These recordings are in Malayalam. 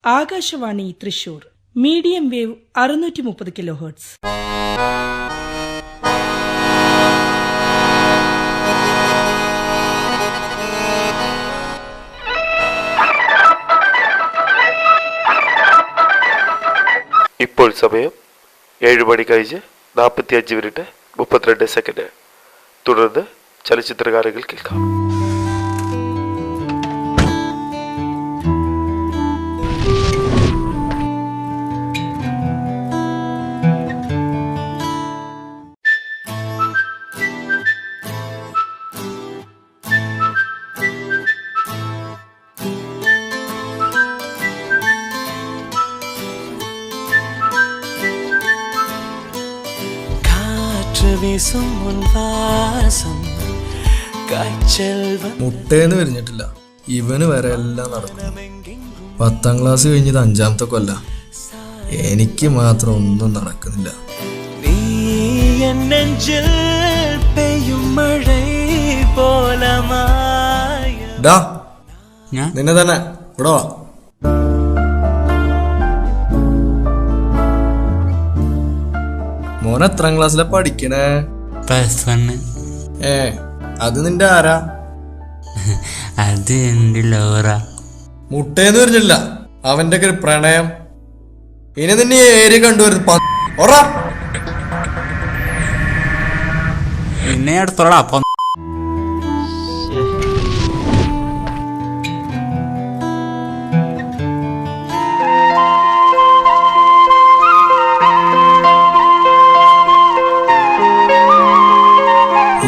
Akashvani Thrissur medium wave 630 kilohertz. ഇപ്പോൾ സമയം 7 മണി കഴിഞ്ഞ് 45 മിനിറ്റ് 32 സെക്കൻഡ്. തുടർന്ന് ചലച്ചിത്രഗാനങ്ങൾ കേൾക്കാം. മുട്ടേന്ന് വിരിഞ്ഞിട്ടില്ല, ഇവന് വരെ എല്ലാം നടക്കും. 10ാം ക്ലാസ് കഴിഞ്ഞത് 5ാമത്തെ കൊല്ല, എനിക്ക് മാത്രം ഒന്നും നടക്കുന്നില്ല. നിന്നെ തന്നെ ഇവിടെ വാ. മോൻ എത്രാം ക്ലാസ്സിലാ പഠിക്കണേ? അത് നിന്റെ ആരാ? അത് എന്റെ ലോറ. മുട്ടേന്ന് പറഞ്ഞില്ല, അവന്റെ ഒക്കെ ഒരു പ്രണയം. ഇനി നിന്നെ ഏരിയ കണ്ടുവരുന്നത് പിന്നെ അടുത്തോളാ. അപ്പൊ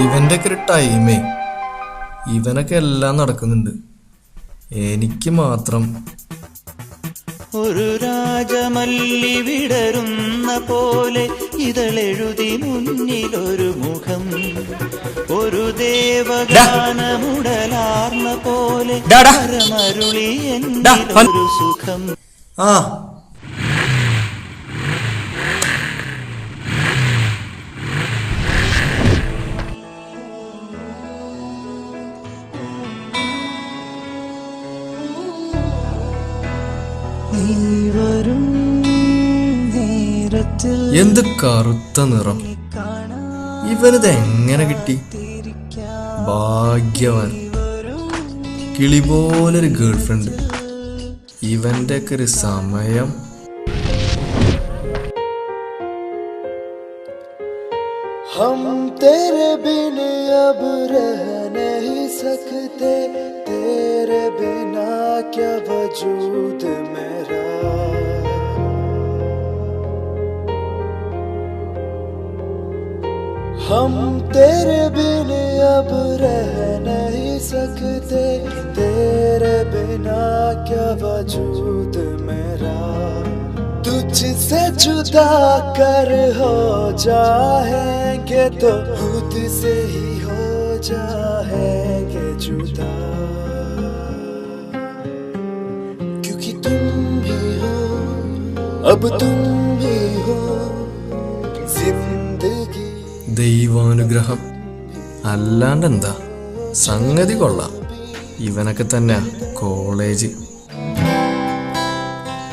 ഇവന്റെ ഒക്കെ ഒരു ടൈമേ, ഇവനൊക്കെ എല്ലാം നടക്കുന്നുണ്ട്, എനിക്ക് മാത്രം. ഒരു രാജമല്ലി വിടരുന്ന പോലെ ഇതളെഴുതി മുന്നിലൊരു മുഖം, ഒരു ദേവഗാനമുടലാർന്ന പോലെ മരുളി എന്നൊരു സുഖം. ആ എന്ത് കറുത്ത നിറം, ഇവനിത് എങ്ങനെ കിട്ടി? ഭാഗ്യവാൻ, കിളി പോലൊരു ഗേൾ ഫ്രണ്ട്. ഇവന്റെ ഒക്കെ ഒരു സമയം. हम तेरे बिन अब रह नहीं सकते, तेरे बिना क्या वजूद मेरा. हम तेरे बिन अब रह नहीं सकते, तेरे बिना क्या वजूद मेरा. तुझसे जुदा कर हो जाएंगे तो खुद से ही हो जाएंगे जुदा, क्योंकि तुम ही हो, अब तुम ही हो जिंदगी. ദൈവാനുഗ്രഹം അല്ലാണ്ടെന്താ, സംഗതി കൊള്ളാം. ഇവനൊക്കെ തന്നെ കോളേജ്.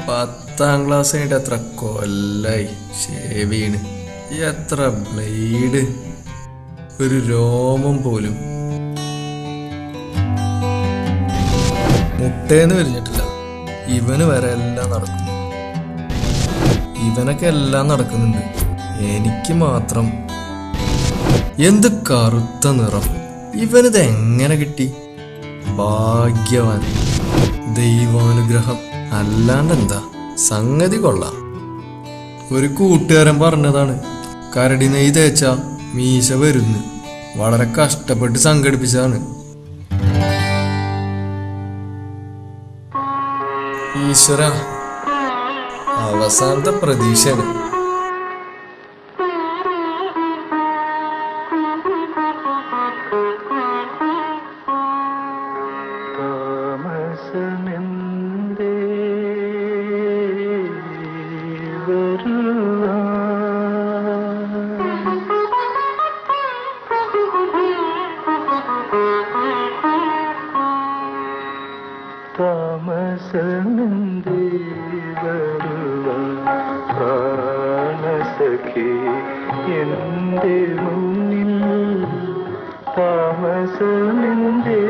10ാം ക്ലാസ് കഴിഞ്ഞിട്ട് എത്ര കൊല്ലായി ഷേവീണ്, എത്ര ബ്ലേഡ്, ഒരു രോമം പോലും. മുട്ടേന്ന് വിരിഞ്ഞിട്ടില്ല, ഇവന് വരെ എല്ലാം നടക്കുന്നു, ഇവനൊക്കെ എല്ലാം നടക്കുന്നുണ്ട്, എനിക്ക് മാത്രം. എന്ത് കറുത്ത നിറം, ഇവനിത് എങ്ങനെ കിട്ടി? ഭാഗ്യവാൻ, ദൈവാനുഗ്രഹം അല്ലാണ്ടെന്താ, സംഗതി കൊള്ളാം. ഒരു കൂട്ടുകാരൻ പറഞ്ഞതാണ്, കരടി നെയ്യ് തേച്ച മീശ വരുന്നു. വളരെ കഷ്ടപ്പെട്ട് സംഘടിപ്പിച്ചതാണ്. ഈശ്വര, അവസാനത്തെ പ്രതീക്ഷയാണ്. താമസമെന്തേ വരുവാൻ പ്രാണസഖി എൻ്റെ മുന്നിൽ താമസമെന്തേ